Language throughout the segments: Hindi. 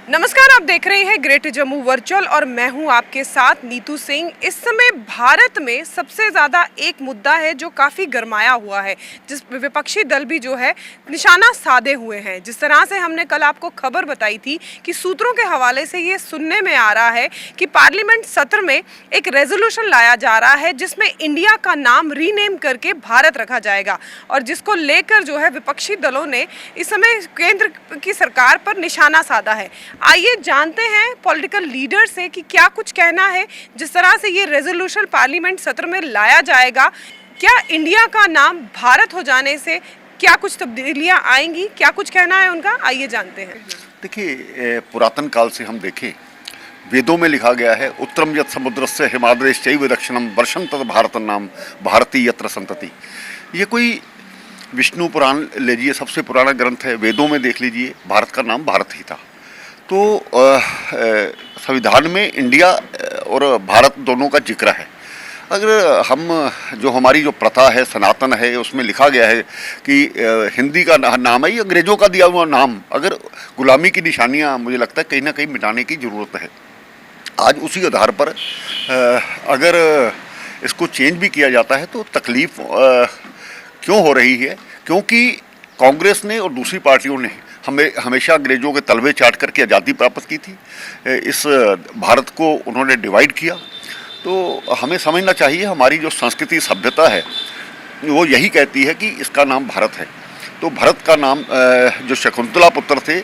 नमस्कार, आप देख रहे हैं ग्रेट जम्मू वर्चुअल और मैं हूं आपके साथ नीतू सिंह। इस समय भारत में सबसे ज़्यादा एक मुद्दा है जो काफ़ी गरमाया हुआ है, जिस विपक्षी दल भी जो है निशाना साधे हुए हैं। जिस तरह से हमने कल आपको खबर बताई थी कि सूत्रों के हवाले से ये सुनने में आ रहा है कि पार्लियामेंट सत्र में एक रेजोल्यूशन लाया जा रहा है जिसमें इंडिया का नाम रीनेम करके भारत रखा जाएगा, और जिसको लेकर जो है विपक्षी दलों ने इस समय केंद्र की सरकार पर निशाना साधा है। आइए जानते हैं पॉलिटिकल लीडर से कि क्या कुछ कहना है। जिस तरह से ये रेजोल्यूशन पार्लियामेंट सत्र में लाया जाएगा, क्या इंडिया का नाम भारत हो जाने से क्या कुछ तब्दीलियां आएंगी, क्या कुछ कहना है उनका, आइए जानते हैं। देखिए, पुरातन काल से हम देखें, वेदों में लिखा गया है, उत्तरम यत् समुद्रस्य हिमाद्रेश्चैव दक्षिणम वर्षं तत् भारत नाम भारती यत्र संतति। ये कोई विष्णु पुराण लीजिए, सबसे पुराना ग्रंथ है, वेदों में देख लीजिए, भारत का नाम भारत ही था। तो संविधान में इंडिया और भारत दोनों का जिक्र है। अगर हम जो हमारी जो प्रथा है, सनातन है, उसमें लिखा गया है कि हिंदी का नाम है, ये अंग्रेज़ों का दिया हुआ नाम, अगर गुलामी की निशानियां मुझे लगता है कहीं ना कहीं मिटाने की ज़रूरत है। आज उसी आधार पर अगर इसको चेंज भी किया जाता है तो तकलीफ़ क्यों हो रही है? क्योंकि कांग्रेस ने और दूसरी पार्टियों ने हमेशा अंग्रेज़ों के तलवे चाट करके आज़ादी प्राप्त की थी। इस भारत को उन्होंने डिवाइड किया। तो हमें समझना चाहिए, हमारी जो संस्कृति सभ्यता है वो यही कहती है कि इसका नाम भारत है। तो भारत का नाम जो शकुंतला पुत्र थे,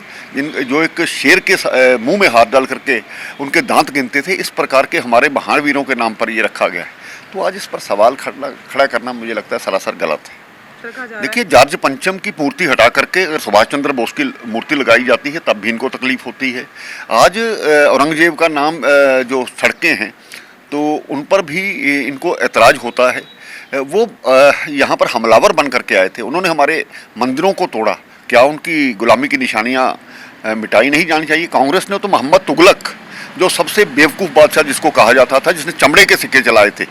जो एक शेर के मुंह में हाथ डाल करके उनके दांत गिनते थे, इस प्रकार के हमारे महान वीरों के नाम पर ये रखा गया है। तो आज इस पर सवाल खड़ा करना मुझे लगता है सरासर गलत है। देखिए, जॉर्ज पंचम की मूर्ति हटा करके अगर सुभाष चंद्र बोस की मूर्ति लगाई जाती है तब भी इनको तकलीफ होती है। आज औरंगजेब का नाम जो सड़कें हैं तो उन पर भी इनको ऐतराज़ होता है। वो यहाँ पर हमलावर बन करके आए थे, उन्होंने हमारे मंदिरों को तोड़ा। क्या उनकी गुलामी की निशानियाँ मिटाई नहीं जानी चाहिए? कांग्रेस ने तो मोहम्मद तुगलक, जो सबसे बेवकूफ़ बादशाह जिसको कहा जाता था, जिसने चमड़े के सिक्के चलाए थे,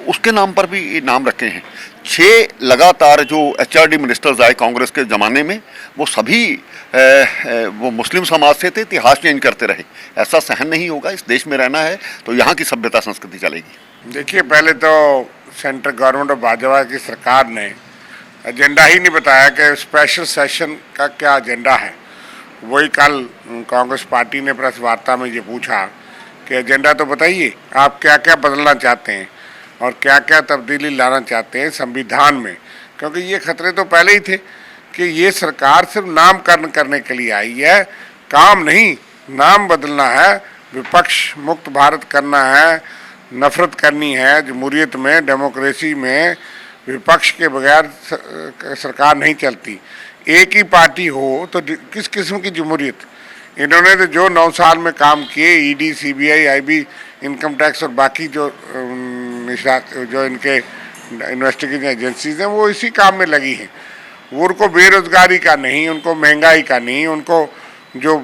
उसके नाम पर भी नाम रखे हैं। 6 लगातार जो HRD मिनिस्टर्स आए कांग्रेस के ज़माने में, वो सभी वो मुस्लिम समाज से थे, इतिहास चेंज करते रहे। ऐसा सहन नहीं होगा। इस देश में रहना है तो यहाँ की सभ्यता संस्कृति चलेगी। देखिए, पहले तो सेंट्रल गवर्नमेंट ऑफ भाजपा की सरकार ने एजेंडा ही नहीं बताया कि स्पेशल सेशन का क्या एजेंडा है। वही कल कांग्रेस पार्टी ने प्रेस वार्ता में ये पूछा कि एजेंडा तो बताइए, आप क्या क्या बदलना चाहते हैं और क्या क्या तब्दीली लाना चाहते हैं संविधान में। क्योंकि ये खतरे तो पहले ही थे कि ये सरकार सिर्फ नामकरण करने के लिए आई है, काम नहीं, नाम बदलना है, विपक्ष मुक्त भारत करना है, नफरत करनी है। जमहूरियत में, डेमोक्रेसी में विपक्ष के बगैर सरकार नहीं चलती। एक ही पार्टी हो तो किस किस्म की जमहूरियत? इन्होंने तो जो 9 साल में काम किए, ED, CBI, IB, income tax और बाकी जो इनके इन्वेस्टिगेशन एजेंसीज हैं, वो इसी काम में लगी हैं। वो उनको बेरोजगारी का नहीं, उनको महंगाई का नहीं, उनको जो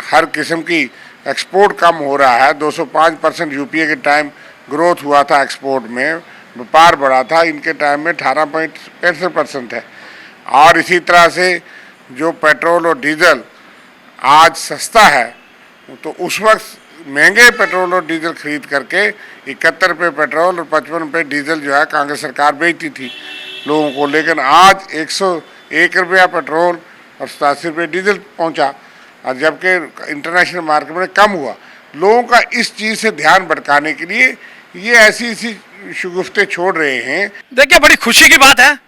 हर किस्म की एक्सपोर्ट कम हो रहा है, 205% UPA के टाइम ग्रोथ हुआ था एक्सपोर्ट में, व्यापार बढ़ा था, इनके टाइम में 18.65% है। और इसी तरह से जो पेट्रोल और डीजल आज सस्ता है, तो उस वक्त महंगे पेट्रोल और डीजल खरीद करके 71 रुपये पेट्रोल और 55 रुपये डीजल जो है कांग्रेस सरकार बेचती थी लोगों को। लेकिन आज 101 रुपया पेट्रोल और 87 रुपये डीजल पहुंचा, और जबकि इंटरनेशनल मार्केट में कम हुआ। लोगों का इस चीज़ से ध्यान भटकाने के लिए ये ऐसी शुगुफ्ते छोड़ रहे हैं। देखिए, बड़ी खुशी की बात है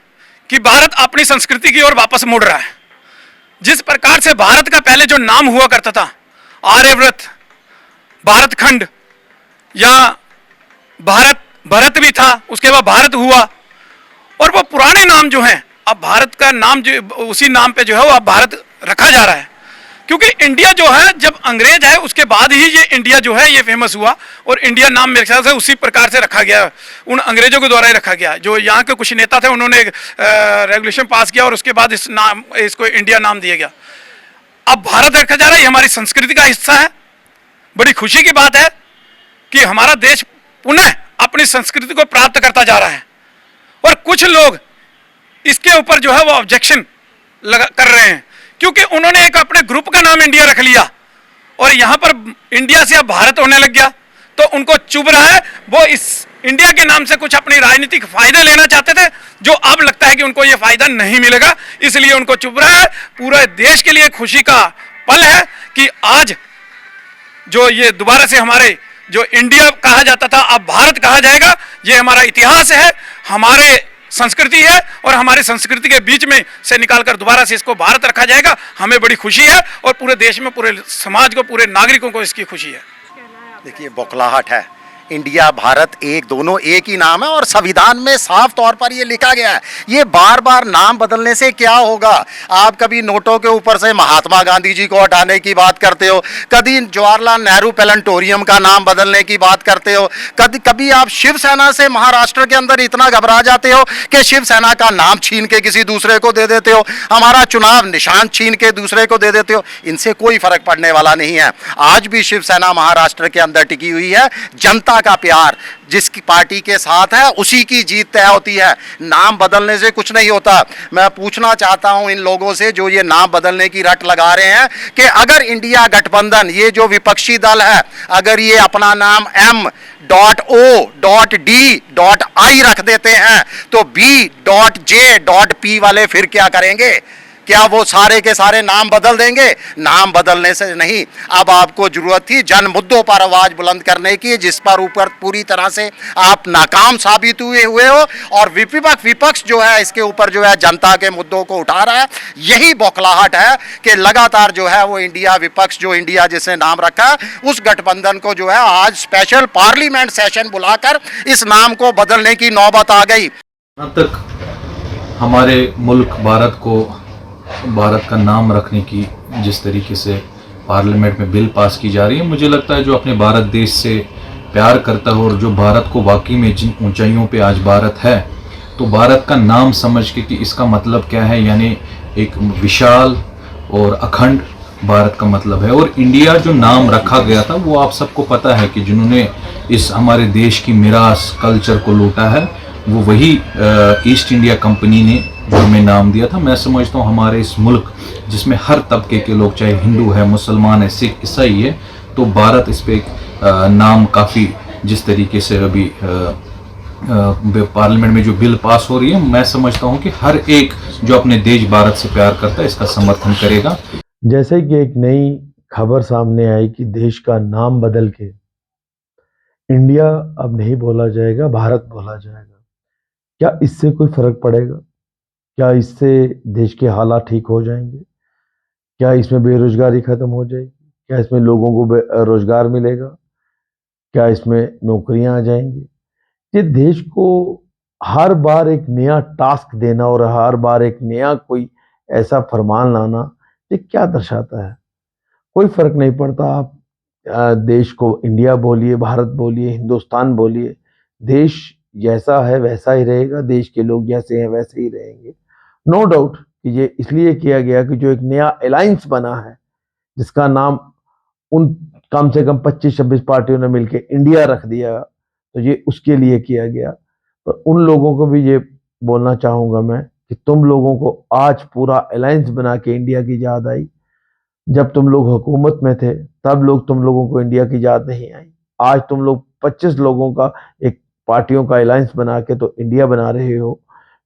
कि भारत अपनी संस्कृति की ओर वापस मुड़ रहा है। जिस प्रकार से भारत का पहले जो नाम हुआ करता था, आर्यव्रत, भारत खंड या भरत भी था, उसके बाद भारत हुआ, और वो पुराने नाम जो हैं, अब भारत का नाम जो उसी नाम पे जो है वो अब भारत रखा जा रहा है। क्योंकि इंडिया जो है, जब अंग्रेज है उसके बाद ही ये इंडिया जो है ये फेमस हुआ, और इंडिया नाम मेरे ख्याल से उसी प्रकार से रखा गया, उन अंग्रेजों के द्वारा ही रखा गया। जो यहाँ के कुछ नेता थे, उन्होंने रेगुलेशन पास किया और उसके बाद इसको इंडिया नाम दिया गया। अब भारत रखा जा रहा है, ये हमारी संस्कृति का हिस्सा है। बड़ी खुशी की बात है कि हमारा देश पुनः अपनी संस्कृति को प्राप्त करता जा रहा है, और कुछ लोग इसके ऊपर जो है वो ऑब्जेक्शन कर रहे हैं, क्योंकि उन्होंने एक अपने ग्रुप का नाम इंडिया रख लिया और यहाँ पर इंडिया से अब भारत होने लग गया, तो उनको चुभ रहा है। वो इस इंडिया के नाम से कुछ अपने राजनीतिक फायदे लेना चाहते थे, जो अब लगता है कि उनको ये फायदा नहीं मिलेगा, इसलिए उनको चुभ रहा है। पूरे देश के लिए खुशी का पल है कि आज जो ये दोबारा से हमारे जो इंडिया कहा जाता था अब भारत कहा जाएगा। ये हमारा इतिहास है, हमारे संस्कृति है, और हमारी संस्कृति के बीच में से निकालकर दोबारा से इसको भारत रखा जाएगा। हमें बड़ी खुशी है और पूरे देश में, पूरे समाज को, पूरे नागरिकों को इसकी खुशी है। देखिए, बौखलाहट है। इंडिया भारत एक, दोनों एक ही नाम है और संविधान में साफ तौर पर ये लिखा गया है। ये बार बार नाम बदलने से क्या होगा? आप कभी नोटों के ऊपर से महात्मा गांधी जी को हटाने की बात करते हो, कभी जवाहरलाल नेहरू प्लानिटोरियम का नाम बदलने की बात करते हो, कभी आप शिवसेना से महाराष्ट्र के अंदर इतना घबरा जाते हो कि शिवसेना का नाम छीन के किसी दूसरे को दे देते हो, हमारा चुनाव निशान छीन के दूसरे को दे देते हो। इनसे कोई फर्क पड़ने वाला नहीं है। आज भी शिवसेना महाराष्ट्र के अंदर टिकी हुई है। जनता का प्यार जिसकी पार्टी के साथ है उसी की जीत तय होती है। नाम बदलने से कुछ नहीं होता। मैं पूछना चाहता हूं इन लोगों से जो ये नाम बदलने की रट लगा रहे हैं कि अगर इंडिया गठबंधन, ये जो विपक्षी दल है, अगर ये अपना नाम M.O.D.I रख देते हैं तो B.J.P वाले फिर क्या करेंगे? क्या वो सारे के सारे नाम बदल देंगे? नाम बदलने से नहीं। अब आपको जरूरत थी जन मुद्दों पर आवाज बुलंद करने की, जिस पर ऊपर पूरी तरह से आप नाकाम साबित हुए हो, और विपक्ष जो है इसके ऊपर जो है जनता के मुद्दों को उठा रहा है। यही बौखलाहट है कि लगातार जो है वो इंडिया विपक्ष, जो इंडिया जिसे नाम रखा है, उस गठबंधन को जो है आज स्पेशल पार्लियामेंट सेशन बुलाकर इस नाम को बदलने की नौबत आ गई। जहाँ तक हमारे मुल्क भारत को, भारत का नाम रखने की जिस तरीके से पार्लियामेंट में बिल पास की जा रही है, मुझे लगता है जो अपने भारत देश से प्यार करता हो और जो भारत को वाकई में जिन ऊंचाइयों पे आज भारत है, तो भारत का नाम समझ के कि इसका मतलब क्या है, यानी एक विशाल और अखंड भारत का मतलब है। और इंडिया जो नाम रखा गया था वो आप सबको पता है कि जिन्होंने इस हमारे देश की मिरास कल्चर को लूटा है वो वही ईस्ट इंडिया कंपनी ने जो हमें नाम दिया था। मैं समझता हूँ हमारे इस मुल्क जिसमें हर तबके के लोग, चाहे हिंदू है, मुसलमान है, सिख, ईसाई है, तो भारत इस पे नाम काफ़ी, जिस तरीके से अभी पार्लियामेंट में जो बिल पास हो रही है, मैं समझता हूँ कि हर एक जो अपने देश भारत से प्यार करता है इसका समर्थन करेगा। जैसे कि एक नई खबर सामने आई कि देश का नाम बदल के इंडिया अब नहीं बोला जाएगा, भारत बोला जाएगा। क्या इससे कोई फर्क पड़ेगा? क्या इससे देश के हालात ठीक हो जाएंगे? क्या इसमें बेरोजगारी खत्म हो जाएगी? क्या इसमें लोगों को रोजगार मिलेगा? क्या इसमें नौकरियां आ जाएंगी? ये देश को हर बार एक नया टास्क देना और हर बार एक नया कोई ऐसा फरमान लाना, ये क्या दर्शाता है? कोई फर्क नहीं पड़ता। आप देश को इंडिया बोलिए, भारत बोलिए, हिंदुस्तान बोलिए, देश जैसा है वैसा ही रहेगा, देश के लोग जैसे हैं वैसे ही रहेंगे। नो डाउट कि ये इसलिए किया गया कि जो एक नया अलायंस बना है, जिसका नाम उन कम से कम 25-26 पार्टियों ने मिलकर इंडिया रख दिया, तो ये उसके लिए किया गया। पर उन लोगों को भी ये बोलना चाहूँगा मैं कि तुम लोगों को आज पूरा अलायंस बना के इंडिया की याद आई। जब तुम लोग हुकूमत में थे तब तुम लोगों को इंडिया की याद नहीं आई। आज तुम लोग 25 लोगों का एक पार्टियों का अलायंस बना के तो इंडिया बना रहे हो।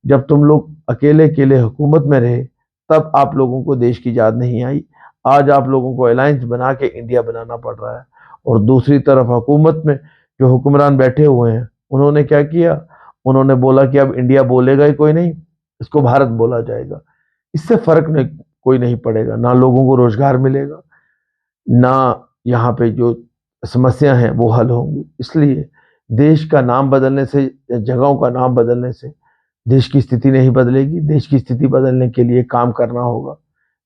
जब तुम लोग अकेले अकेले हुकूमत में रहे तब आप लोगों को देश की याद नहीं आई। आज आप लोगों को अलायंस बना के इंडिया बनाना पड़ रहा है। और दूसरी तरफ हुकूमत में जो हुक्मरान बैठे हुए हैं, उन्होंने क्या किया? उन्होंने बोला कि अब इंडिया बोलेगा ही कोई नहीं, इसको भारत बोला जाएगा। इससे फर्क कोई नहीं पड़ेगा, ना लोगों को रोजगार मिलेगा, ना यहाँ पे जो समस्या हैं वो हल होंगी। इसलिए देश का नाम बदलने से, जगहों का नाम बदलने से देश की स्थिति नहीं बदलेगी। देश की स्थिति बदलने के लिए काम करना होगा।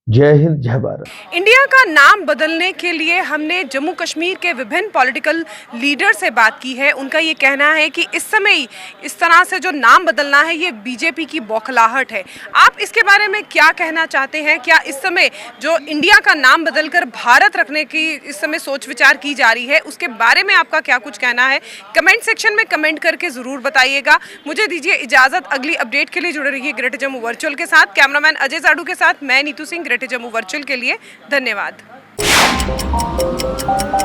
जय हिंद, जय भारत। इंडिया का नाम बदलने के लिए हमने जम्मू कश्मीर के विभिन्न पॉलिटिकल लीडर से बात की है। उनका ये कहना है कि इस समय इस तरह से जो नाम बदलना है ये बीजेपी की बौखलाहट है। आप इसके बारे में क्या कहना चाहते हैं? क्या इस समय जो इंडिया का नाम बदलकर भारत रखने की इस समय सोच विचार की जा रही है, उसके बारे में आपका क्या कुछ कहना है? कमेंट सेक्शन में कमेंट करके ज़रूर बताइएगा। मुझे दीजिए इजाज़त। अगली अपडेट के लिए जुड़े रहिए ग्रेटर जम्मू वर्चुअल के साथ। कैमरामैन अजय साडू के साथ मैं नीतू सिंह, ग्रेटर जम्मू वर्चुअल के लिए। धन्यवाद। है।